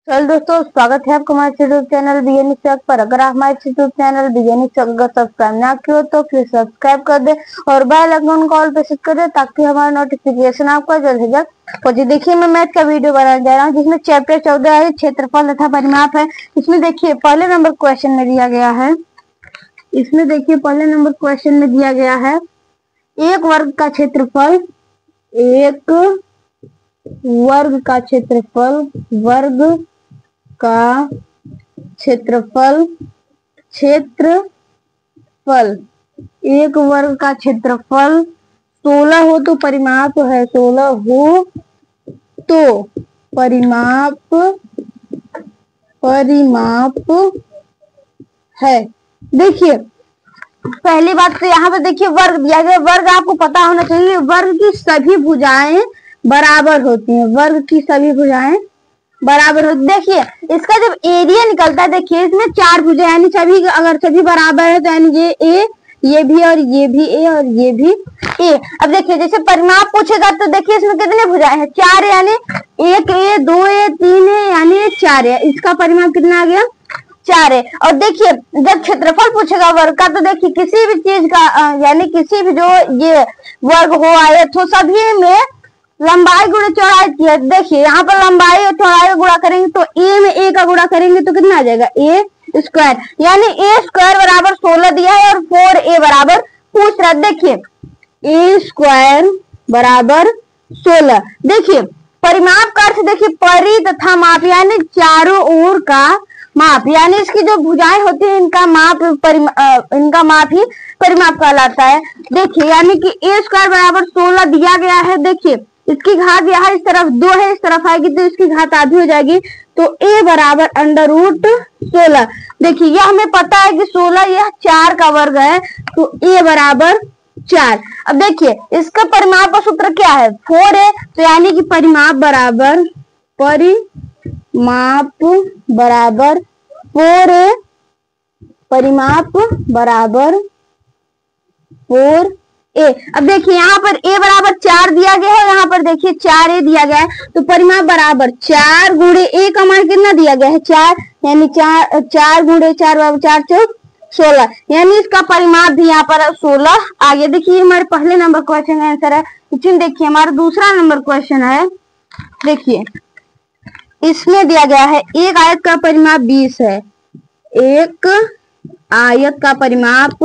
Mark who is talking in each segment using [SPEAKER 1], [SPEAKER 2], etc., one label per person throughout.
[SPEAKER 1] चल दोस्तों, स्वागत है आपका हमारे यूट्यूब चैनल बीएनई चक पर। अगर आप हमारे यूट्यूब चैनल बीएनई चक का सब्सक्राइब ना किया तो प्लीज सब्सक्राइब कर दे और बेल आइकन को ऑल पे सेट कर दे ताकि हमारा नोटिफिकेशन आपको जल्द से जल्द पहुंचे। देखिए, मैं मैथ का वीडियो बनाने जा रहा हूँ जिसमें चैप्टर 14 है, क्षेत्रफल तथा परिमाप है। इसमें देखिए पहले नंबर क्वेश्चन में दिया गया है, एक वर्ग का क्षेत्रफल, वर्ग का क्षेत्रफल 16 हो तो परिमाप है, 16 हो तो परिमाप है। देखिए, पहली बात तो यहाँ पे देखिए वर्ग दिया गया। वर्ग आपको पता होना चाहिए, वर्ग की सभी भुजाएं बराबर होती हैं। देखिए, इसका जब एरिया निकलता है, देखिए इसमें 4 भुजा यानी सभी, अगर सभी बराबर है तो यानी ये ए, ये भी और ये भी ए और ये भी ए। अब देखिए, जैसे परिमाप पूछेगा तो देखिए इसमें कितने भुजाएं हैं, 4 है, यानी 1 ए, 2 ए, 3 है, यानी ये 4 है। इसका परिमाप कितना आ गया, 4 है। और देखिए जब क्षेत्रफल पूछेगा वर्ग का तो देखिए किसी भी चीज का यानी किसी भी जो ये वर्ग हो आयत हो, सभी में लंबाई गुणे चौड़ाई की है। देखिए यहाँ पर लंबाई और चौड़ाई का गुणा करेंगे तो ए में ए का गुणा करेंगे तो कितना आ जाएगा, ए स्क्वायर, यानी ए स्क्वायर बराबर 16 दिया है और 4a बराबर पूछ रहा है। देखिए ए स्क्वायर बराबर 16। देखिए परिमाप का अर्थ देखिए परि तथा माप, यानी चारों ओर का माप, यानी इसकी जो भुजाएं होती है इनका माप ही परिमाप कहलाता है। देखिए यानी कि ए स्क्वायर बराबर 16 दिया गया है। देखिए इसकी घात यहाँ इस तरफ 2 है, इस तरफ आएगी तो इसकी घात आधी हो जाएगी, तो a बराबर √16। देखिए यह हमें पता है कि 16 यह 4 का वर्ग है, तो a बराबर 4। अब देखिए इसका परिमाप का सूत्र क्या है, 4 है, तो यानी कि परिमाप बराबर 4a, परिमाप बराबर 4a। अब देखिए यहाँ पर a बराबर 4 दिया गया है, यहाँ पर देखिए 4a दिया गया है, तो परिमाप बराबर 4 गुणे a का मान कितना दिया गया है, 4, यानी 4 गुणे 4 बराबर 4 चौक 16, यानी इसका परिमाप भी यहाँ पर 16 आ गया। देखिए हमारे पहले नंबर क्वेश्चन का आंसर है। इसमें देखिए हमारा दूसरा नंबर क्वेश्चन है। देखिए इसमें दिया गया है एक आयत का परिमाप 20 है, एक आयत का परिमाप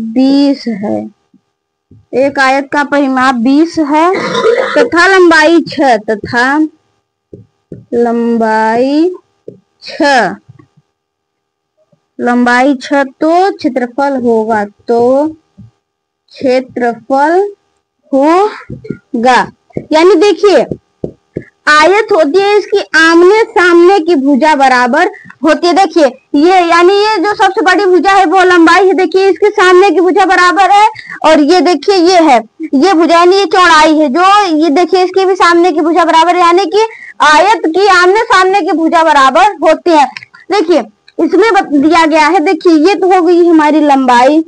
[SPEAKER 1] 20 है, एक आयत का परिमाप 20 है तथा लंबाई 6 तो क्षेत्रफल होगा। यानी देखिए आयत होती है, इसकी आमने सामने की भुजा बराबर होती है। देखिए ये यानी ये जो सबसे बड़ी भुजा है वो लंबाई है, देखिए इसके सामने की भुजा बराबर है, और ये देखिए ये है, ये भुजा यानी ये चौड़ाई है, जो ये देखिए इसकी भी सामने की भुजा बराबर है, यानी कि आयत की आमने सामने की भुजा बराबर होती है। देखिए इसमें दिया गया है, देखिए ये तो हो गई हमारी लंबाई,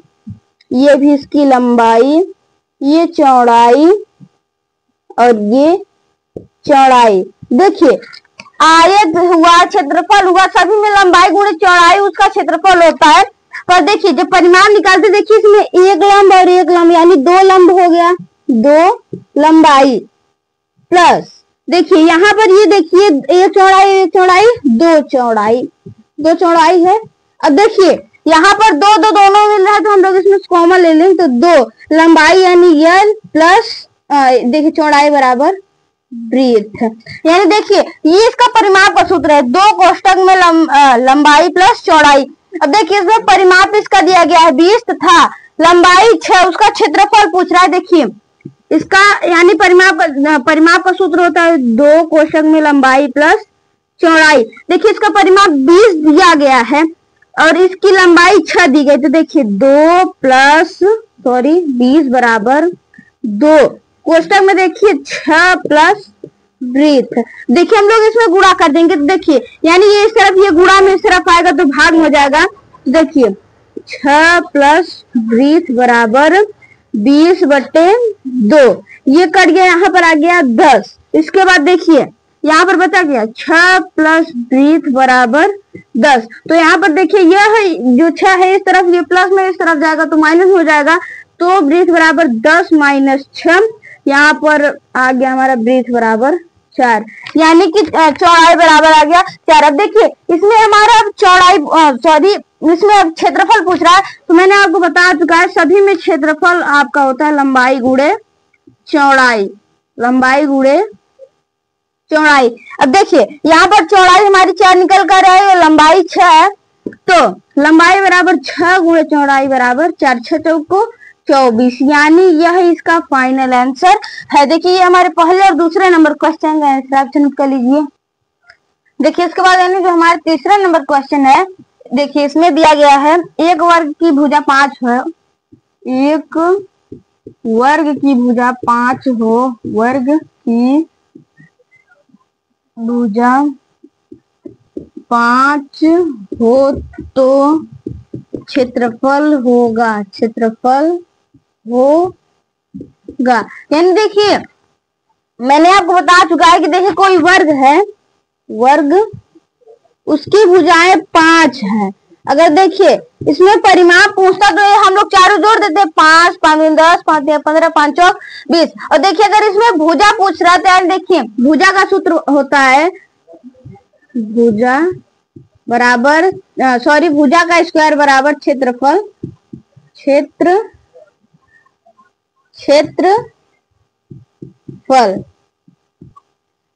[SPEAKER 1] ये भी इसकी लंबाई, ये चौड़ाई और ये चौड़ाई। देखिए आयत हुआ, क्षेत्रफल हुआ, सभी में लंबाई गुणे चौड़ाई उसका क्षेत्रफल होता है। पर देखिए जब परिमाप निकालते देखिए इसमें एक लंब और एक लंब, यानी 2 लंब हो गया, 2 लंबाई प्लस देखिए यहाँ पर ये देखिए एक चौड़ाई 2 चौड़ाई है। अब देखिए यहाँ पर 2 दोनों मिल रहा है तो हम लोग इसमें कॉमन ले लेंगे, तो 2 लंबाई यानी l प्लस देखिए चौड़ाई बराबर ब्रीथ, यानी देखिए ये इसका परिमाप का सूत्र है, 2 कोष्टक में लंबाई प्लस चौड़ाई। अब देखिए इसमें परिमाप इसका दिया गया है 20 तथा लंबाई 6, उसका क्षेत्रफल पूछ रहा है। देखिए इसका यानी परिमाप का सूत्र होता है 2 कोष्टक में लंबाई प्लस चौड़ाई। देखिए इसका परिमाप 20 दिया गया है और इसकी लंबाई 6 दी गई, तो देखिए 20 बराबर 2 कोष्टक में देखिए 6 प्लस ब्रीथ। देखिए हम लोग इसमें गुणा कर देंगे, तो देखिए यानी ये इस तरफ ये गुणा में इस तरफ आएगा तो भाग हो जाएगा। देखिए 6 प्लस ब्रीथ बराबर 20/2, ये कट गया, यहाँ पर आ गया 10। इसके बाद देखिए यहाँ पर बचा गया 6 + 20 बराबर 10। तो यहाँ पर देखिए यह है जो 6 है इस तरफ, ये प्लस में इस तरफ जाएगा तो माइनस हो जाएगा। तो 20 बराबर 10 - 6, यहाँ पर आ गया हमारा 20 बराबर 4, यानी कि चौड़ाई बराबर आ गया 4। अब देखिए इसमें हमारा चौड़ाई इसमें अब क्षेत्रफल पूछ रहा है, तो मैंने आपको बता चुका है सभी में क्षेत्रफल आपका होता है लंबाई गुणे चौड़ाई, लंबाई गुणे चौड़ाई। अब देखिए यहाँ पर चौड़ाई हमारी 4 निकल कर है, लंबाई 6 है, तो लंबाई बराबर 6 गुणे चौड़ाई बराबर 4, 6 चौको 24, यानी यह इसका फाइनल आंसर है। देखिए ये हमारे पहले और दूसरे नंबर क्वेश्चन का आंसर आप नोट कर लीजिए। देखिए इसके बाद यानी जो हमारा तीसरा नंबर क्वेश्चन है, देखिए इसमें दिया गया है एक वर्ग की भुजा 5 है, एक वर्ग की भुजा 5 हो, वर्ग की भुजा 5 हो तो क्षेत्रफल होगा, क्षेत्रफल होगा। यानी देखिए मैंने आपको बता चुका है कि देखिए कोई वर्ग है, वर्ग उसकी भुजाएं 5 हैं। अगर देखिए इसमें परिमाप पूछता तो ये हम लोग चारों जोड़ देते, 5 × 5 = 10, 5 × 15, 5 × 20। और देखिए अगर इसमें भुजा पूछ रहा था, देखिए भुजा का सूत्र होता है भुजा बराबर भुजा का स्क्वायर बराबर क्षेत्रफल, क्षेत्रफल।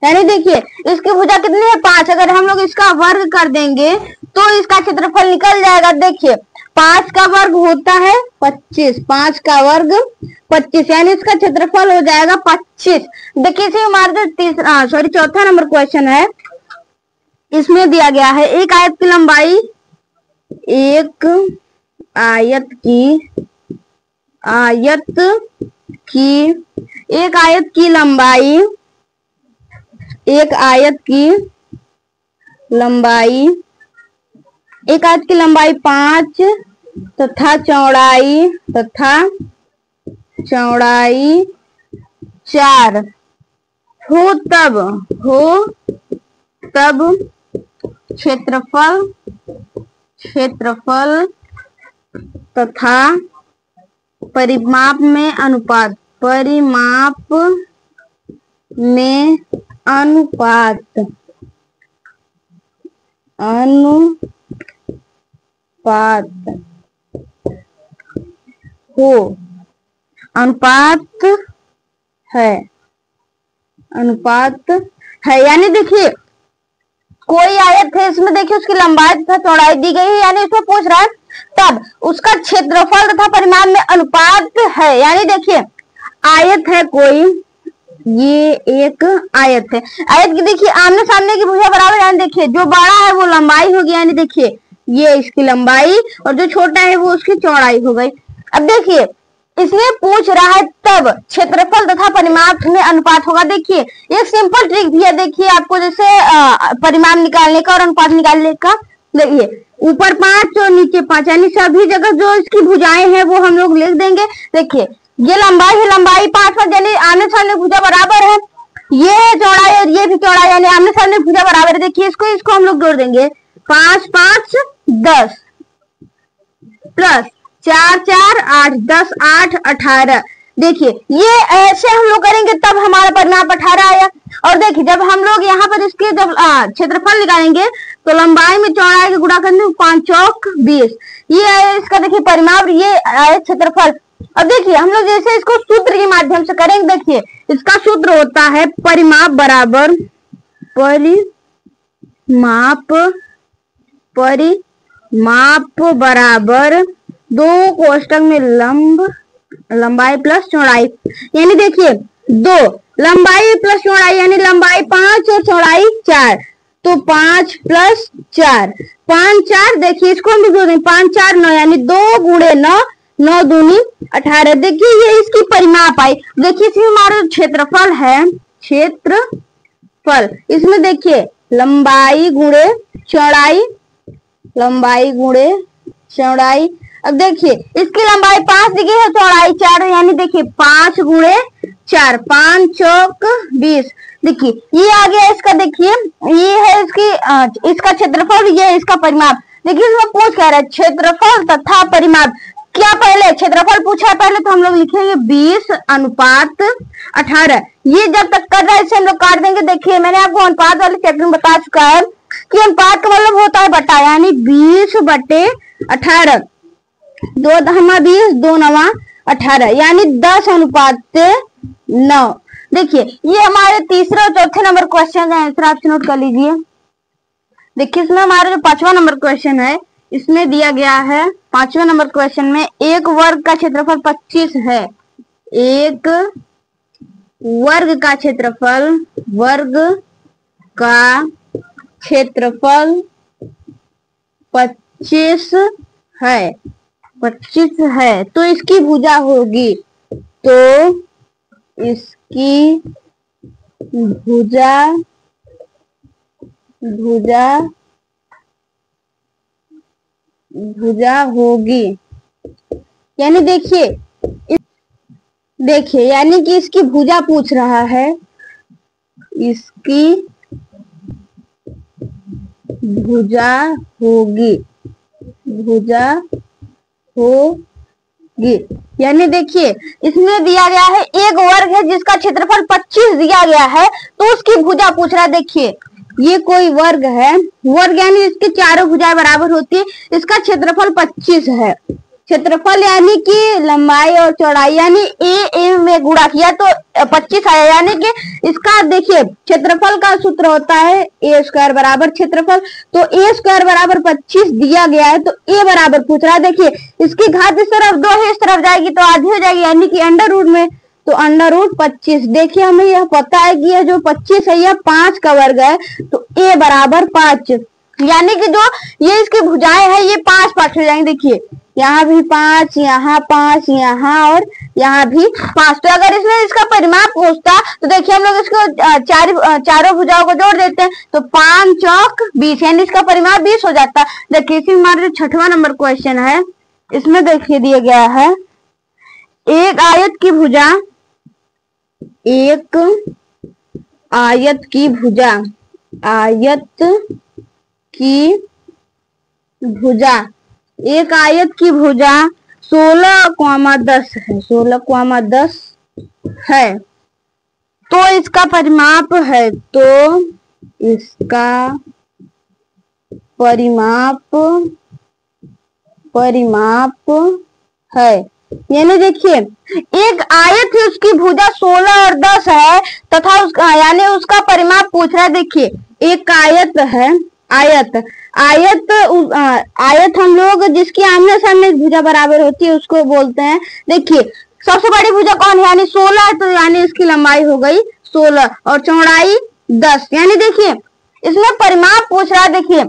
[SPEAKER 1] यानी देखिए इसकी भुजा कितनी है 5, अगर हम लोग इसका वर्ग कर देंगे तो इसका क्षेत्रफल निकल जाएगा। देखिए 5 का वर्ग होता है 25, 5 का वर्ग 25, यानी इसका क्षेत्रफल हो जाएगा 25। देखिए इसे हमारा जो चौथा नंबर क्वेश्चन है, इसमें दिया गया है एक आयत की लंबाई, एक आयत की लंबाई, एक आयत की लंबाई 5 तथा चौड़ाई 4 हो तब क्षेत्रफल तथा परिमाप में अनुपात, अनुपात है। यानी देखिए कोई आयत है, इसमें देखिए उसकी लंबाई तथा चौड़ाई दी गई है, यानी इसमें पूछ रहा है तब उसका क्षेत्रफल तथा परिमाप में अनुपात है। यानी देखिए आयत है कोई, ये एक आयत है, आयत की देखिए आमने सामने की भुजा बराबर, यानी देखिए जो बड़ा है वो लंबाई होगी, यानी देखिए ये इसकी लंबाई और जो छोटा है वो उसकी चौड़ाई हो गई। अब देखिए इसमें पूछ रहा है तब क्षेत्रफल तथा परिमाप में अनुपात होगा। देखिए एक सिंपल ट्रिक भी है, देखिए आपको जैसे परिमाप निकालने का और अनुपात निकालने का। देखिए ऊपर 5 और नीचे 5, यानी सभी जगह जो इसकी भुजाएं हैं वो हम लोग लिख देंगे। देखिए ये लंबाई है, लंबाई 5 यानी आमने सामने भुजा बराबर है, ये है चौड़ाई और ये भी चौड़ाई, यानी आमने सामने भुजा बराबर है। देखिए इसको हम लोग जोड़ देंगे, 5 × 5 = 10 प्लस 4 × 4 = 8, 10 × 8 = 18। देखिए ये ऐसे हम लोग करेंगे तब हमारा परिमाप 18 आया। और देखिए जब हम लोग यहाँ पर इसके जब क्षेत्रफल निकालेंगे तो लंबाई में चौड़ाई के गुणा करने 5 चौक 20, ये है इसका देखिए परिमाप, ये आया क्षेत्रफल। अब देखिए हम लोग जैसे इसको सूत्र के माध्यम से करेंगे, देखिए इसका सूत्र होता है परिमाप बराबर बराबर 2 कोष्टक में लंबाई प्लस चौड़ाई, यानी देखिए 2 लंबाई प्लस चौड़ाई, यानी लंबाई 5 और चौड़ाई 4, तो 5 + 4 5 4, देखिए इसको हम जोड़ दें 5 4 9, यानी 2 × 9 9 दूनी 18। देखिए ये इसकी परिमाप आई। देखिए इसमें हमारा क्षेत्रफल है, क्षेत्रफल, इसमें देखिए लंबाई गुणे चौड़ाई, अब देखिए इसकी लंबाई 5 दी गई है, चौड़ाई 4 है, यानी देखिए 5 गुणे 4, 5 चौक 20। देखिए ये आ गया इसका, देखिए ये है इसकी इसका क्षेत्रफल, ये है इसका परिमाप। देखिए इसमें पूछ कह रहा है क्षेत्रफल तथा परिमाप। क्या पहले क्षेत्रफल पूछा है, पहले तो हम लोग लिखेंगे 20:18। ये जब तक कर रहा है इसे हम लोग काट देंगे। देखिए मैंने आपको अनुपात वाले चैप्टर में बता चुका है कि अनुपात का मतलब होता है बटा, यानी 20/18, 2 दहमा 20, 2 नवा 18, यानी 10:9। देखिए ये हमारे तीसरे और चौथे नंबर क्वेश्चन का आंसर आप नोट कर लीजिए। देखिए इसमें हमारा जो 5वां नंबर क्वेश्चन है, इसमें दिया गया है 5वें नंबर क्वेश्चन में एक वर्ग का क्षेत्रफल 25 है। एक वर्ग का क्षेत्रफल, वर्ग का क्षेत्रफल 25 है, 25 है, तो इसकी भुजा होगी, तो इसकी भुजा होगी, यानी देखिए यानी कि इसकी भुजा पूछ रहा है, इसकी भुजा होगी, यानी देखिए इसमें दिया गया है एक वर्ग है जिसका क्षेत्रफल 25 दिया गया है, तो उसकी भुजा पूछ रहा है। देखिए ये कोई वर्ग है, वर्ग यानी इसकी चारों भुजाएं बराबर होती है, इसका क्षेत्रफल 25 है। क्षेत्रफल यानी कि लंबाई और चौड़ाई, यानी ए में गुणा किया तो 25 आया, यानी कि इसका देखिए क्षेत्रफल का सूत्र होता है ए स्क्वायर बराबर क्षेत्रफल, तो ए स्क्वायर बराबर 25 दिया गया है, तो ए बराबर पूछ रहा है। देखिए इसकी घात इस तरफ 2 है, इस तरफ जाएगी तो आधी हो जाएगी, यानी कि अंडर रूट में, तो अंडर रूट 25। देखिए हमें यह पता है कि यह जो 25 है यह 5 का वर्ग है, तो ए बराबर 5, यानी कि जो ये इसकी भुजाएं है ये 5 पार्ट हो जाएंगे। देखिए यहाँ भी 5, यहाँ 5, यहाँ और यहाँ भी 5। तो अगर इसमें इसका परिमाप पूछता तो देखिए हम लोग इसको चारों भुजाओं को जोड़ देते हैं, तो 5 चौक 20, यानी इसका परिमाप 20 हो जाता। देखिए इसी हमारा जो 6वां नंबर क्वेश्चन है, इसमें देखिए दिया गया है एक आयत की भुजा, एक आयत की भुजा, एक आयत की भुजा 16,10 है, 16,10 है, तो इसका परिमाप है, तो इसका परिमाप है। यानी देखिए एक आयत है उसकी भुजा 16 और 10 है तथा उसका यानी उसका परिमाप पूछ रहा है। देखिए एक आयत है, आयत हम लोग जिसकी आमने सामने भुजा बराबर होती है उसको बोलते हैं। देखिए सबसे बड़ी भुजा कौन है, यानी 16 है, तो यानी इसकी लंबाई हो गई 16 और चौड़ाई 10। यानी देखिए इसमें परिमाप पूछ रहा है। देखिए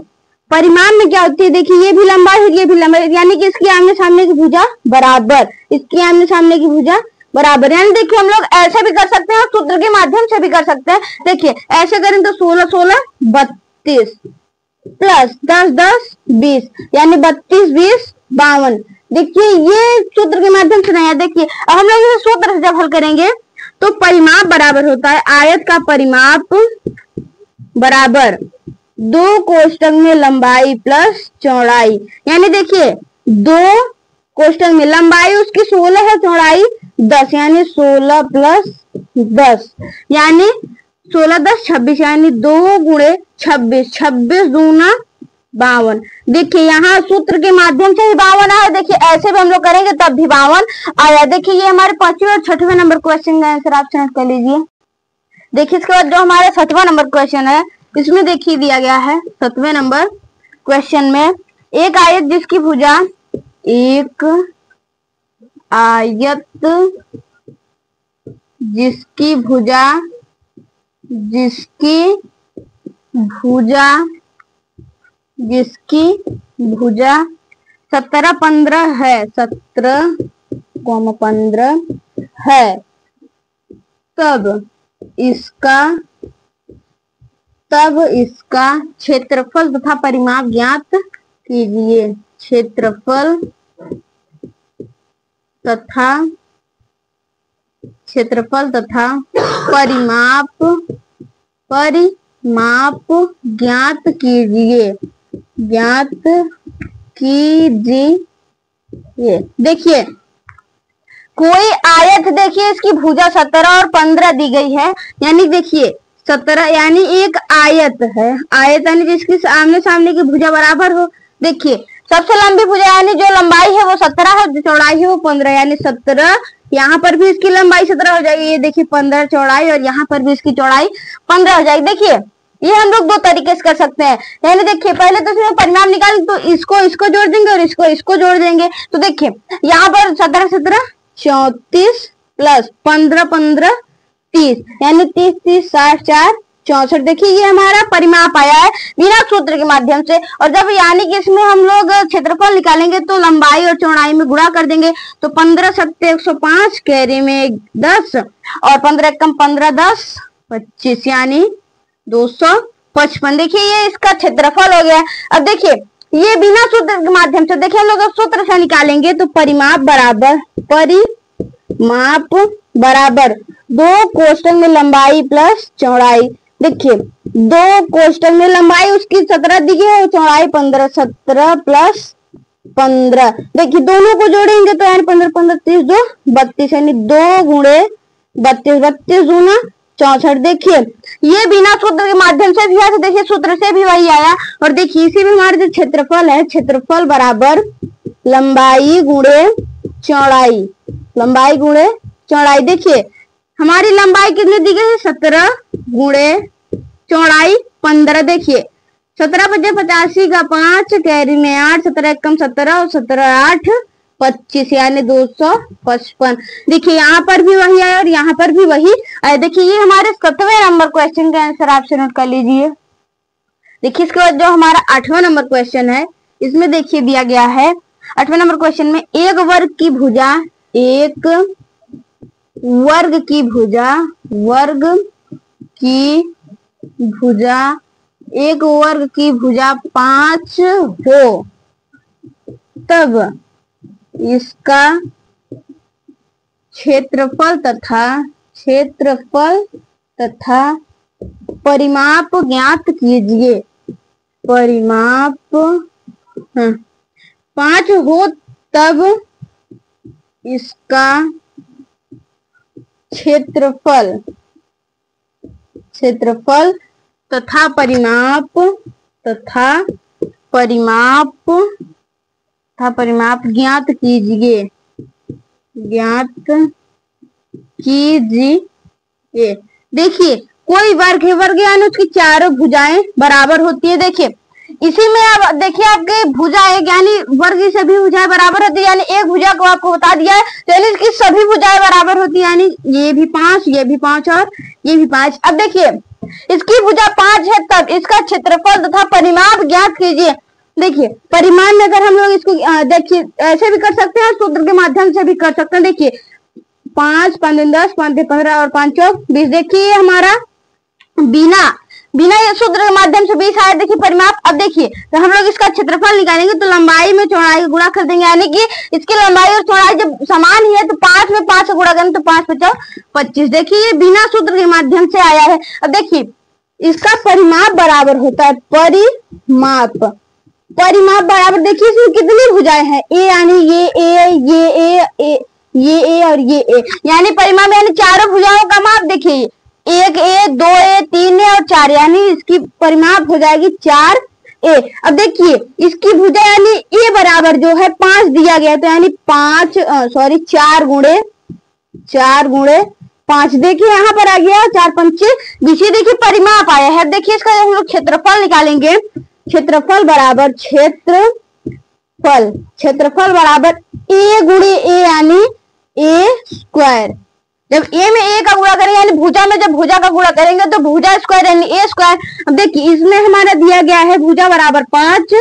[SPEAKER 1] परिमाप में क्या होती है, देखिए ये भी लंबाई है, ये भी लंबाई, यानी कि इसकी आमने सामने की भुजा बराबर, इसकी आमने सामने की भुजा बराबर। यानी देखिए हम लोग ऐसे भी कर सकते हैं और सूत्र के माध्यम से भी कर सकते हैं। देखिए ऐसे करें तो 16 16 32 प्लस 10 10 20, यानी 32 20 52। देखिए ये सूत्र के माध्यम से नहीं है। देखिए अब हम लोग इसे सूत्र से जब हल करेंगे तो परिमाप बराबर होता है, आयत का परिमाप बराबर 2 कोष्टक में लंबाई प्लस चौड़ाई। यानी देखिए 2 कोष्टक में लंबाई उसकी 16 है, चौड़ाई 10, यानी 16 प्लस 10, यानी 16 10 26, यानी 2 गुणे 26, 26 दूना 52। देखिए यहाँ सूत्र के माध्यम से ही 52 आया। देखिए ऐसे भी हम लोग करेंगे तब भी 52 आया। देखिए ये हमारे 5वें और 6वें नंबर क्वेश्चन का आंसर आप चेक कर लीजिए। देखिए इसके बाद जो हमारा 7वां नंबर क्वेश्चन है, इसमें देखिए दिया गया है 7वें नंबर क्वेश्चन में एक आयत जिसकी भुजा, एक आयत जिसकी भुजा 17-15 है, 17,15 है, तब इसका क्षेत्रफल तथा परिमाप ज्ञात कीजिए। क्षेत्रफल तथा क्षेत्रफल तथा परिमाप ज्ञात कीजिए। देखिए कोई आयत, देखिए इसकी भुजा 17 और 15 दी गई है, यानी देखिए 17 यानी एक आयत है, आयत यानी जिसकी आमने सामने की भुजा बराबर हो। देखिए सबसे लंबी भुजा यानी जो लंबाई है वो 17 है, जो चौड़ाई है वो 15, यानी 17, यहाँ पर भी इसकी लंबाई 17 हो जाएगी, ये देखिए 15 चौड़ाई, और यहाँ पर भी इसकी चौड़ाई 15 हो जाएगी। देखिए ये हम लोग दो तरीके से कर सकते हैं, यानी देखिए पहले तो इसमें परिमाप निकाल, तो इसको जोड़ देंगे और इसको जोड़ देंगे। तो देखिए यहाँ पर 17 17 34 प्लस 15 15 30, यानी 30 30 60 4 64। देखिए ये हमारा परिमाप आया है बिना सूत्र के माध्यम से। और जब यानी कि इसमें हम लोग क्षेत्रफल निकालेंगे तो लंबाई और चौड़ाई में गुणा कर देंगे, तो 15 7 105, कैरी में 10 और 15 कम 15 10 25, यानी 255। देखिए ये इसका क्षेत्रफल हो गया। अब देखिए ये बिना सूत्र के माध्यम से, देखिए हम लोग सूत्र से निकालेंगे तो परिमाप बराबर 2 कोष्टक में लंबाई प्लस चौड़ाई। देखिए 2 कोष्टक में लंबाई उसकी 17 दी गई है, चौड़ाई 15, 17 प्लस 15। देखिए दोनों को जोड़ेंगे तो यानी 15 15 30 2 32, यानी 2 गुणे 32 32 दूना 64। देखिए ये बिना सूत्र के माध्यम से भी आया, देखिए सूत्र से भी वही आया। और देखिए इसी में हमारे जो क्षेत्रफल है, क्षेत्रफल बराबर लंबाई गुणे चौड़ाई। देखिए हमारी लंबाई कितनी दी गई है, 17 गुणे चौड़ाई 15। देखिए 17 बजे 85 का 5, कैरी में 8, 17 कम 17 और 17 8 25, यानी 255। देखिए यहाँ पर भी वही आया और यहाँ पर भी वही आया। देखिए ये हमारे 7वें नंबर क्वेश्चन का आंसर आप से नोट कर लीजिए। देखिए इसके बाद जो हमारा 8वां नंबर क्वेश्चन है, इसमें देखिए दिया गया है 8वें नंबर क्वेश्चन में एक वर्ग की भुजा 5 हो, तब इसका क्षेत्रफल तथा परिमाप ज्ञात कीजिए। 5 हो तब इसका क्षेत्रफल तथा परिमाप ज्ञात कीजिए। देखिए कोई वर्ग है, वर्ग यानी उसकी चारों भुजाएं बराबर होती है। देखिए इसी में अब देखिए आपके भुजा एक यानी वर्ग की सभी भुजाएं बराबर होती है, यानी एक भुजा को आपको बता दिया है तो यानी इसकी सभी भुजाएं बराबर होती है, यानी ये भी 5 ये भी 5 और ये भी 5। अब देखिए इसकी भुजा 5 है तब इसका क्षेत्रफल तथा परिमाप ज्ञात कीजिए। देखिए परिमाण में अगर हम लोग इसको देखिए ऐसे भी कर सकते हैं, सूत्र के माध्यम से भी कर सकते हैं। देखिए 5 5 10 5 15 और 5 20। देखिए हमारा बिना ये सूत्र के माध्यम से 20 आया। देखिए परिमाप, अब देखिए तो हम लोग इसका क्षेत्रफल निकालेंगे तो लंबाई में चौड़ाई का गुणा कर देंगे, यानी कि इसकी लंबाई और चौड़ाई जब समान ही है तो 5 में 5 से गुणा करेंगे तो 5 5 25। देखिए ये बिना सूत्र के माध्यम से आया है। अब देखिए इसका परिमाप बराबर होता है परिमाप बराबर, देखिए इसमें कितनी भुजाएं हैं, ए यानी ये ए और ये ए, यानी परिमाप यानी चारों भुजाओं का माप। देखिए 1 ए 2 ए 3 ए और 4, यानी इसकी परिमाप हो जाएगी 4 ए। अब देखिए इसकी भुजा यानी ए बराबर जो है 5 दिया गया, तो यानी 4 गुणे 5। देखिए यहाँ पर आ गया 4 5 20। देखिए परिमाप आया है। देखिए इसका हम लोग क्षेत्रफल निकालेंगे, क्षेत्रफल बराबर क्षेत्रफल बराबर ए गुणे ए यानी ए स्क्वायर। जब ए में ए का गुणा करेंगे यानी भुजा में जब भुजा का गुणा करेंगे तो भुजा स्क्वायर यानी ए स्क्वायर। अब देखिए इसमें हमारा दिया गया है भुजा बराबर 5,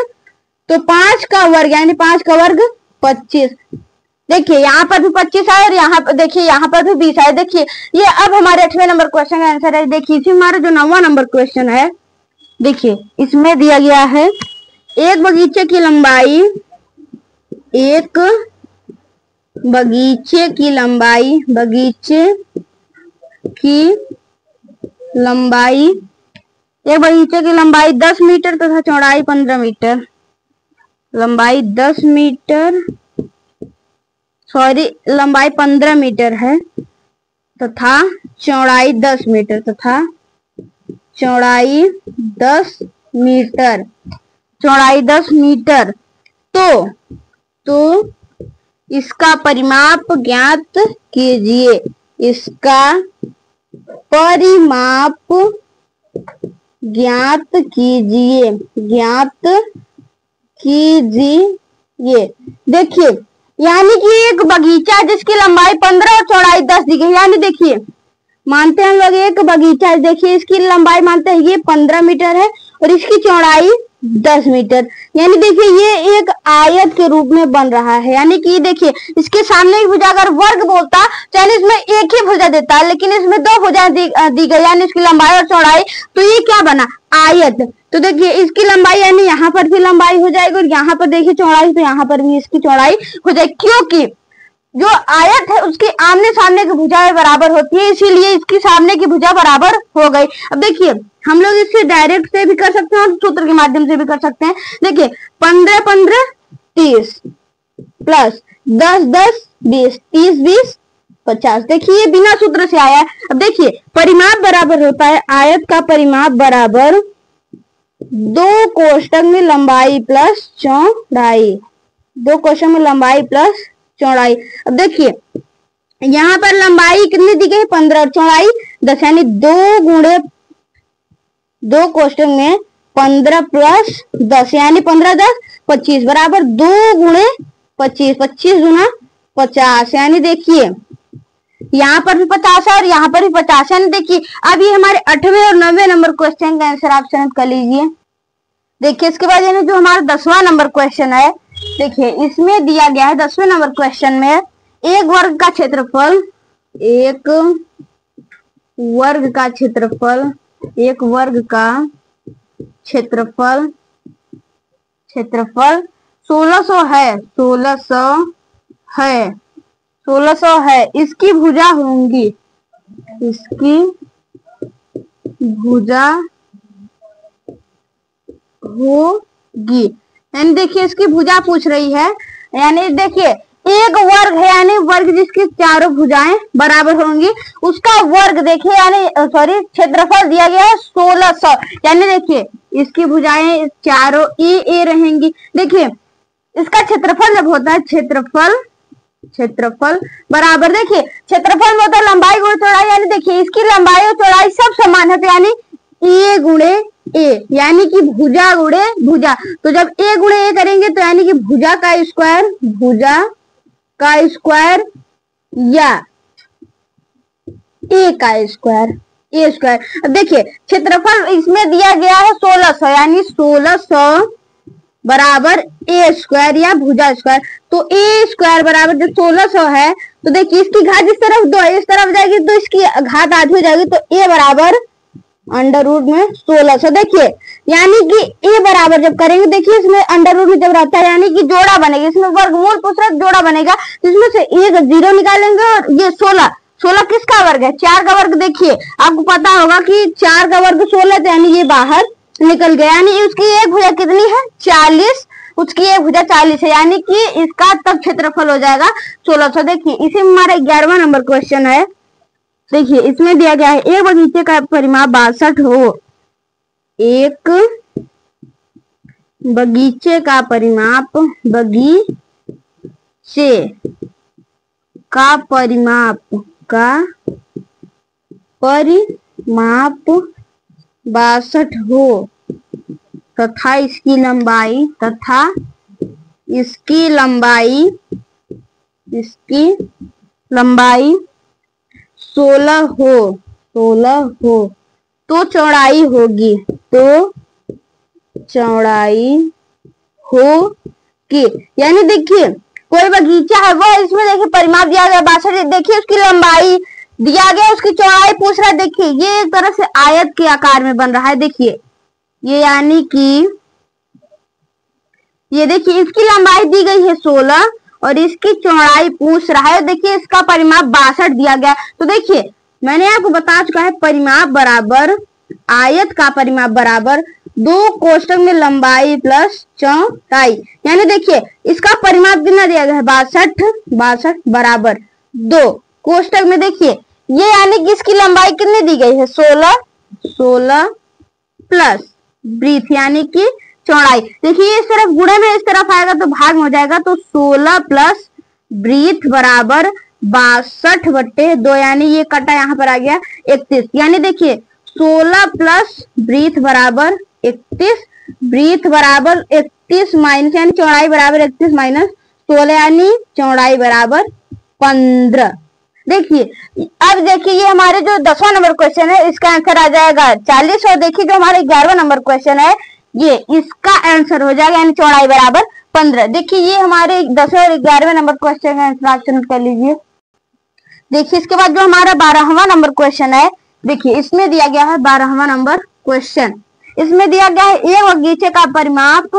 [SPEAKER 1] तो 5 का वर्ग यानी 5 का वर्ग 25। देखिए यहाँ पर भी 25 है और यहाँ पर देखिए यहाँ पर भी 20 है। देखिए ये अब हमारे 8वें नंबर क्वेश्चन का आंसर है। देखिए इसी हमारा जो 9वां नंबर क्वेश्चन है, देखिए इसमें दिया गया है एक बगीचे की लंबाई 1 बगीचे की लंबाई, बगीचे की लंबाई, एक बगीचे की लंबाई 10 मीटर तथा चौड़ाई 15 मीटर, लंबाई 10 मीटर, सॉरी लंबाई 15 मीटर है तथा चौड़ाई 10 मीटर, तथा चौड़ाई 10 मीटर, चौड़ाई 10 मीटर। तो इसका परिमाप ज्ञात कीजिए, इसका परिमाप ज्ञात कीजिए, ज्ञात कीजिए। देखिए यानी कि एक बगीचा जिसकी लंबाई 15 और चौड़ाई 10 दी गई, यानी देखिए मानते हैं हम लोग एक बगीचा है, देखिए इसकी लंबाई मानते हैं ये 15 मीटर है और इसकी चौड़ाई 10 मीटर, यानी देखिए ये एक आयत के रूप में बन रहा है। यानी कि देखिए इसके सामने की भुजा अगर वर्ग बोलता तो यानी इसमें एक ही भुजा देता, लेकिन इसमें दो भुजा दी गई, यानी इसकी लंबाई और चौड़ाई, तो ये क्या बना, आयत। तो देखिए इसकी लंबाई यानी यहाँ पर भी लंबाई हो जाएगी और यहाँ पर देखिए चौड़ाई, तो यहाँ पर भी इसकी चौड़ाई हो जाएगी, क्योंकि जो आयत है उसकी आमने सामने की भुजाएं बराबर होती है, इसीलिए इसकी सामने की भुजा बराबर हो गई। अब देखिए हम लोग इसे डायरेक्ट से भी कर सकते हैं और सूत्र के माध्यम से भी कर सकते हैं। देखिए 15 15 30 प्लस 10 10 20 30 20 50, देखिए बिना सूत्र से आया है। अब देखिए परिमाप बराबर होता है, आयत का परिमाप बराबर 2 कोष्टक में लंबाई प्लस चौड़ाई, 2 कोष्टक में लंबाई प्लस चौड़ाई। अब देखिए यहाँ पर लंबाई कितनी दी गई, 15 और चौड़ाई 10, यानी 2 गुणे 2 कोष्टक में 15 प्लस 10, यानी 15 10 25 बराबर 2 गुणे 25, 25 गुना 50, यानी देखिए यहाँ पर भी 50 है और यहाँ पर भी 50, यानी देखिए अब ये हमारे 8वें और 9वें नंबर क्वेश्चन का आंसर आप चयन कर लीजिए। देखिए इसके बाद यानी जो हमारा 10वां नंबर क्वेश्चन है, देखिए इसमें दिया गया है 10वें नंबर क्वेश्चन में एक वर्ग का क्षेत्रफल, एक वर्ग का क्षेत्रफल, एक वर्ग का क्षेत्रफल, क्षेत्रफल 1600 है, 1600 है, 1600 है, इसकी भुजा होंगी, इसकी भुजा होगी, यानी देखिए इसकी भुजा पूछ रही है, यानी देखिए एक वर्ग है, यानी वर्ग जिसकी चारों भुजाएं बराबर होंगी उसका वर्ग देखिए, यानी सॉरी क्षेत्रफल दिया गया है 1600, यानी देखिए इसकी भुजाएं चारों ए रहेंगी। देखिए इसका क्षेत्रफल जब होता है, क्षेत्रफल, क्षेत्रफल बराबर देखिए क्षेत्रफल में होता है लंबाई गुणे चौड़ाई, यानी देखिए इसकी लंबाई और चौड़ाई सब समान है, तो यानी ए गुणे ए, यानी कि भुजा गुणे भुजा, तो जब ए गुणे ए करेंगे तो यानी कि भुजा का स्क्वायर, भुजा का स्क्वायर या ए का स्क्वायर, ए स्क्वायर। अब देखिए क्षेत्रफल इसमें दिया गया है 1600, यानी 1600 बराबर ए स्क्वायर या भुजा स्क्वायर, तो ए स्क्वायर बराबर जब 1600 है तो देखिए इसकी घात इस तरफ 2 इस तरफ जाएगी तो इसकी घात आधी हो जाएगी, तो ए बराबर अंडर रूट में 1600। देखिए यानी कि ए बराबर जब करेंगे, देखिए इसमें अंडर रूट में जब रहता है यानी कि जोड़ा बनेगा, इसमें वर्गमूल पूछ रहा है जोड़ा बनेगा, जिसमें से एक 0 निकालेंगे और ये 16 किसका वर्ग है, 4 का वर्ग। देखिए आपको पता होगा कि 4 का वर्ग 16, तो यानी ये बाहर निकल गया, यानी उसकी एक भुजा कितनी है 40, उसकी एक भुजा 40 है, यानी कि इसका तब क्षेत्रफल हो जाएगा 1600। देखिए इसी में हमारा 11वां नंबर क्वेश्चन है, देखिए इसमें दिया गया है एक बगीचे का परिमाप 62 हो, एक बगीचे का परिमाप, बगीचे का परिमाप, का परिमाप 62 हो तथा इसकी लंबाई, तथा इसकी लंबाई, इसकी लंबाई 16 हो, 16 हो, तो चौड़ाई होगी, तो चौड़ाई होगी। यानी देखिए कोई बगीचा है वो, इसमें देखिए परिमाप दिया गया 62, देखिए उसकी लंबाई दिया गया, उसकी चौड़ाई पूछ रहा है। देखिए ये एक तरह से आयत के आकार में बन रहा है, देखिए ये यानी कि ये देखिए इसकी लंबाई दी गई है 16 और इसकी चौड़ाई पूछ रहा है। देखिए इसका परिमाप 62 दिया गया। तो देखिए मैंने आपको बता चुका है परिमाप बराबर आयत का परिमाप बराबर 2 कोष्टक में लंबाई प्लस चौड़ाई। यानी देखिए इसका परिमाप कितना दिया गया है 62 बराबर 2 कोष्टक में देखिए ये यानी कि इसकी लंबाई कितनी दी गई है 16 प्लस ब्रीथ यानी कि चौड़ाई। देखिए इस तरफ गुणे में इस तरफ आएगा तो भाग में हो जाएगा। तो 16 प्लस ब्रीथ बराबर 62/2 यानी ये कटा यहाँ पर आ गया 31। यानी देखिए 16 प्लस ब्रीथ बराबर 31, ब्रीथ बराबर 31 माइनस यानी चौड़ाई बराबर 31 माइनस 16 यानी चौड़ाई बराबर 15। देखिए अब देखिए ये हमारे जो 10वां नंबर क्वेश्चन है इसका आंसर आ जाएगा 40। और देखिए जो हमारे 11वां नंबर क्वेश्चन है ये इसका आंसर हो जाएगा यानी चौड़ाई बराबर 15। देखिए ये हमारे 10वें और 11वें नंबर क्वेश्चन का आंसर आप नोट कर लीजिए। देखिए इसके बाद जो हमारा 12वां नंबर क्वेश्चन है, देखिए इसमें दिया गया है 12वां नंबर क्वेश्चन। इसमें दिया गया है एक बगीचे का परिमाप,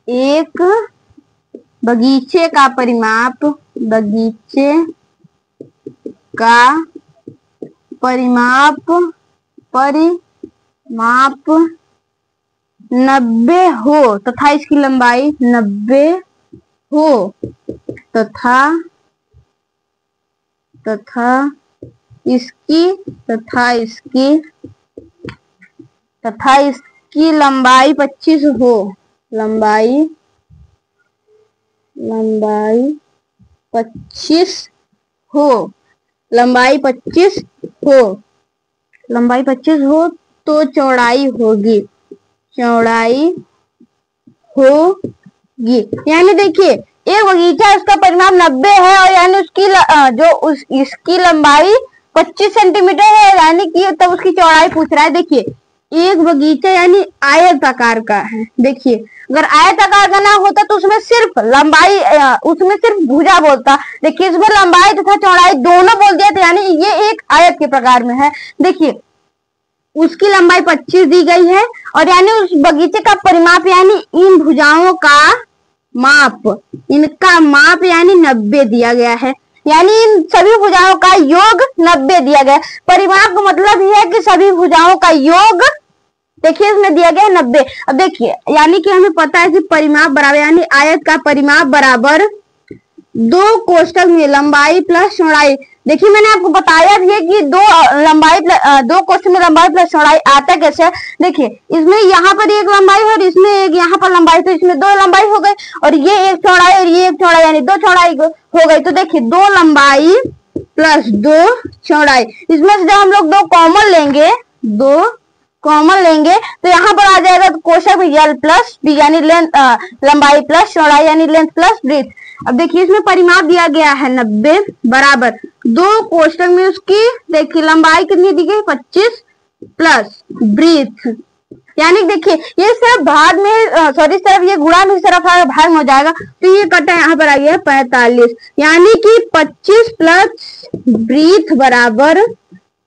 [SPEAKER 1] एक बगीचे का परिमाप, बगीचे का परिमाप 90 हो तथा इसकी लंबाई 90 हो तथा इसकी लंबाई 25 हो, लंबाई 25 हो, लंबाई 25 हो तो चौड़ाई होगी, यानी देखिए एक बगीचा उसका परिमाप 90 है और यानी उसकी इसकी लंबाई 25 सेंटीमीटर है यानी कि तब उसकी चौड़ाई पूछ रहा है। देखिए एक बगीचा यानी आयताकार का है। देखिए अगर आयताकार का ना होता तो उसमें सिर्फ लंबाई उसमें सिर्फ भुजा बोलता। देखिए इसमें लंबाई तथा चौड़ाई दोनों बोल दिया तो यानी ये एक आयत के प्रकार में है। देखिए उसकी लंबाई 25 दी गई है और यानी उस बगीचे का परिमाप यानी इन भुजाओं का माप, इनका माप यानी 90 दिया गया है। यानी इन सभी भुजाओं का योग 90 दिया गया है। परिमाप का मतलब यह है कि सभी भुजाओं का योग देखिए इसमें दिया गया है 90। अब देखिए यानी कि हमें पता है कि परिमाप बराबर यानी आयत का परिमाप बराबर 2 कोष्टक में लंबाई प्लस चौड़ाई। देखिए मैंने आपको बताया भी है कि 2 कोष्टक में लंबाई प्लस चौड़ाई आता कैसे है। देखिए इसमें यहाँ पर एक लंबाई है और इसमें एक यहाँ पर लंबाई, तो इसमें 2 लंबाई हो गई और ये एक चौड़ाई और ये एक चौड़ाई यानी 2 चौड़ाई हो गई। तो देखिए 2 लंबाई प्लस 2 चौड़ाई, इसमें से जब हम लोग 2 कॉमन लेंगे तो यहाँ पर आ जाएगा तो कोष्टक में L प्लस बी यानी लंबाई प्लस चौड़ाई यानी लेंथ प्लस ब्रीथ। अब देखिए इसमें परिमाप दिया गया है 90 बराबर 2 कोष्टक में उसकी देखिए लंबाई कितनी दी गई 25 प्लस ब्रीथ। यानी देखिए ये सिर्फ भाग में इस तरफ ये गुणा में इस तरफ भाग में हो जाएगा तो ये कटा यहाँ पर आ गया 45 यानी कि 25 प्लस ब्रीथ बराबर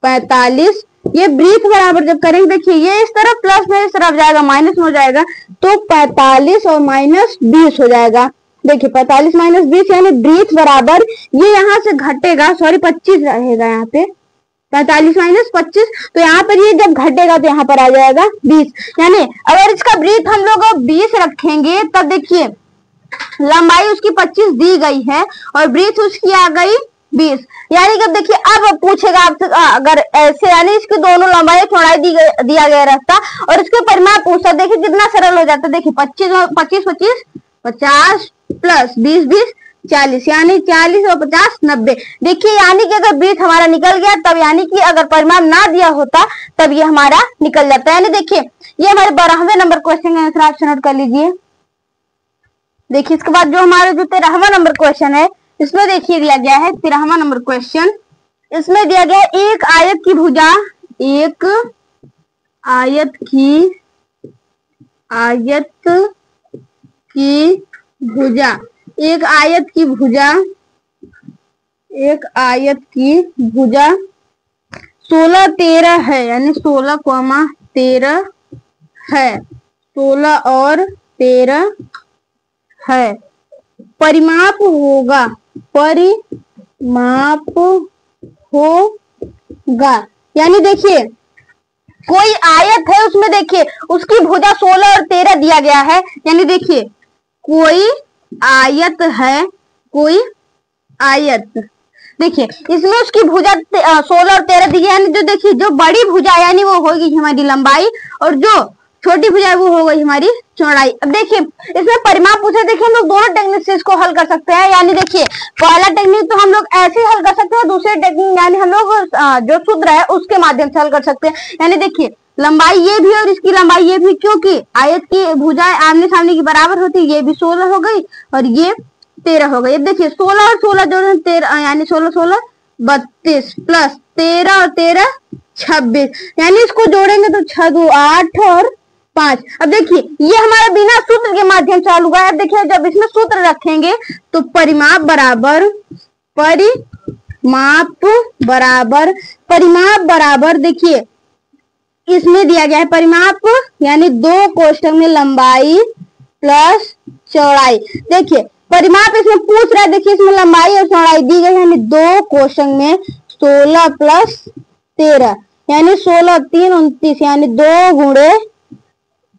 [SPEAKER 1] 45। ये ब्रीथ बराबर जब करेंगे देखिए ये इस तरफ प्लस में इस तरफ जाएगा माइनस में हो जाएगा तो 45 और माइनस 20 हो जाएगा। देखिए 45 माइनस 20 यानी ब्रीथ बराबर ये यहाँ से घटेगा 25 रहेगा यहाँ पे 45 माइनस 25 तो यहाँ पर ये जब घटेगा तो यहाँ पर आ जाएगा 20। यानी अगर इसका ब्रीथ हम लोग 20 रखेंगे तब देखिए लंबाई उसकी 25 दी गई है और ब्रीथ उसकी आ गई 20। यानी कि देखिए अब पूछेगा आपसे अगर ऐसे यानी इसकी दोनों लंबाई चौड़ाई दिया गया रहता और इसके परिमाप पूछता, देखिए कितना सरल हो जाता। देखिए 25 50 प्लस 20 40 यानी 40 और 50 90। देखिए यानी कि अगर ब्रीथ हमारा निकल गया तब यानी कि अगर परिमाप ना दिया होता तब ये हमारा निकल जाता है। यानी देखिए ये हमारे 12वें नंबर क्वेश्चन का आंसर आप नोट कर लीजिए। देखिए इसके बाद जो हमारे जो 13वां नंबर क्वेश्चन है इसमें देखिए दिया गया है 13वां नंबर क्वेश्चन। इसमें दिया गया है एक आयत की भुजा, एक आयत की भुजा, एक आयत की भुजा 16 13 है यानी 16,13 है, 16 और 13 है। परिमाप होगा, परिमाप होगा। यानी देखिए कोई आयत है, उसमें देखिए उसकी भुजा 16 और 13 दिया गया है। यानी देखिए कोई आयत है, कोई आयत, देखिए इसमें उसकी भुजा 16 और 13 दी है। यानी जो देखिए जो बड़ी भुजा यानी वो होगी हमारी लंबाई, और जो छोटी भुजा है वो हो गई हमारी चौड़ाई। अब देखिए इसमें परिमाप पूछे, देखिए हम लोग दोनों टेक्निक से इसको हल कर सकते हैं। यानी देखिए पहला टेक्निक तो हम लोग ऐसे ही हल कर सकते हैं, दूसरे टेक्निक यानी हम लोग जो सूत्र है उसके माध्यम से हल कर सकते हैं। यानी देखिए लंबाई ये भी और इसकी लंबाई ये भी, क्योंकि आयत की भुजाएं आमने सामने की बराबर होती है, ये भी 16 हो गई और ये 13 हो गई। अब देखिए 16 और 16 जोड़े 13, यानी 16 16 32 प्लस 13 और 13 26, यानी इसको जोड़ेंगे तो 6 2 8 और 5। अब देखिए ये हमारा बिना सूत्र के माध्यम से हल हुआ है। अब देखिए जब इसमें सूत्र रखेंगे तो परिमाप बराबर देखिए इसमें दिया गया है परिमाप यानी 2 कोष्ठक में लंबाई प्लस चौड़ाई। देखिए परिमाप इसमें पूछ रहा है, देखिए इसमें लंबाई और चौड़ाई दी गई, यानी 2 कोष्ठक में 16 प्लस 13 यानी 16 3 29, यानी 2 गुणे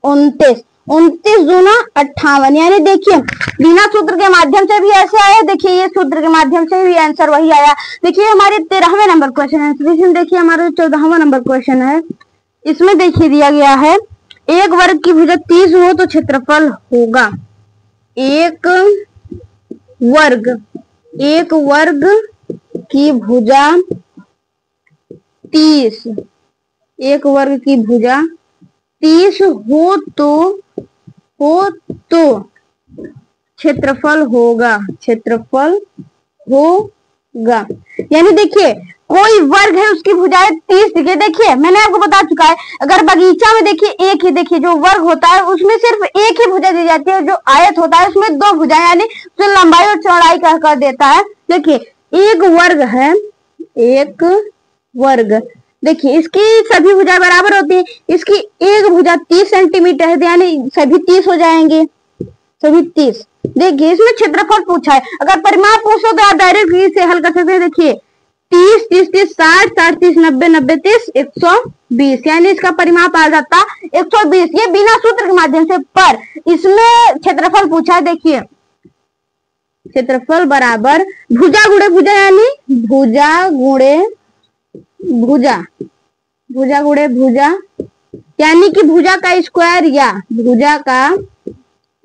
[SPEAKER 1] 29, 29 दूना 58। यानी देखिए बिना सूत्र के माध्यम से भी ऐसे आया, देखिए ये सूत्र के माध्यम से भी आंसर वही आया। देखिए हमारे 13वें नंबर क्वेश्चन है, इसमें देखिए हमारा 14वां नंबर क्वेश्चन है। इसमें देखिए दिया गया है एक वर्ग की भुजा 30 हो तो क्षेत्रफल होगा। एक वर्ग की भुजा 30, एक वर्ग की भुजा 30 हो तो क्षेत्रफल होगा, क्षेत्रफल होगा। यानी देखिए कोई वर्ग है उसकी भुजाएं 30 दिखे। देखिए मैंने आपको बता चुका है, अगर बगीचा में देखिए एक ही, देखिए जो वर्ग होता है उसमें सिर्फ एक ही भुजा दी जाती है, जो आयत होता है उसमें 2 भुजाएं यानी जो लंबाई और चौड़ाई कर देता है। देखिए एक वर्ग है, एक वर्ग, देखिए इसकी सभी भुजाएं बराबर होती है, इसकी एक भुजा 30 सेंटीमीटर है, यानी सभी 30 हो जाएंगे, सभी 30। देखिए इसमें क्षेत्रफल पूछा है, अगर परिमाप पूछो तो आप डायरेक्ट इसे हल कर सकते हैं। देखिए 30 30 30 60 60 30 90 90 30 120, यानी इसका परिमाप आ जाता 120, ये बिना सूत्र के माध्यम से। पर इसमें क्षेत्रफल पूछा है, देखिए क्षेत्रफल बराबर भुजा गुणे भुजा, यानी भुजा गुणे भुजा, भुजा गुणे भुजा, यानी कि भुजा का स्क्वायर या भुजा का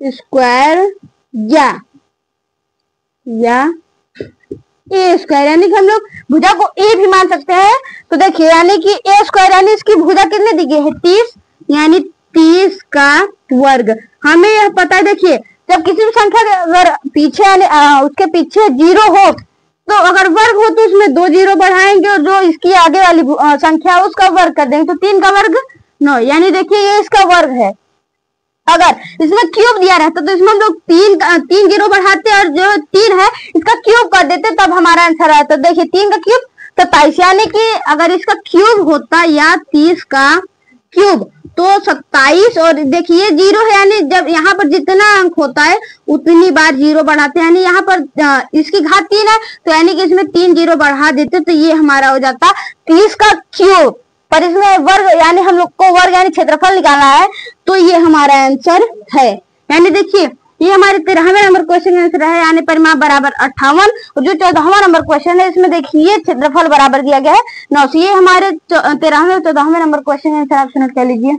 [SPEAKER 1] स्क्वायर या ए स्क्वायर, यानी कि हम लोग भुजा को ए भी मान सकते हैं। तो देखिए यानी कि ए स्क्वायर, यानी इसकी भुजा कितने दी गई है 30, यानी 30 का वर्ग। हमें यह पता है, देखिए जब किसी भी संख्या अगर पीछे यानी उसके पीछे 0 हो तो अगर वर्ग हो तो उसमें 2 0 बढ़ाएंगे और जो इसकी आगे वाली संख्या उसका वर्ग कर देंगे, तो 3 का वर्ग 9, यानी देखिए ये इसका वर्ग है। अगर इसमें क्यूब दिया रहता तो इसमें हम लोग 3 0 बढ़ाते और जो 3 है इसका क्यूब कर देते, तब हमारा आंसर आया। तो देखिए 3 का क्यूब 27, यानी कि अगर इसका क्यूब होता या 30 का क्यूब तो 27, और देखिए 0 है, यानी जब यहाँ पर जितना अंक होता है उतनी बार 0 बढ़ाते हैं, यानी यहाँ पर इसकी घात 3 है तो यानी कि इसमें 3 0 बढ़ा देते तो ये हमारा हो जाता 30 का क्यूब। पर इसमें वर्ग यानी हम लोग को वर्ग यानी क्षेत्रफल निकालना है, तो ये हमारा आंसर है। यानी देखिए ये हमारे 13वें नंबर क्वेश्चन का आंसर है, यानी परिमाप बराबर 58। और जो 14वां नंबर क्वेश्चन है इसमें देखिए क्षेत्रफल बराबर दिया गया है 9। ये हमारे 13वें और 14वें नंबर क्वेश्चन का आंसर आप नोट कर लीजिए।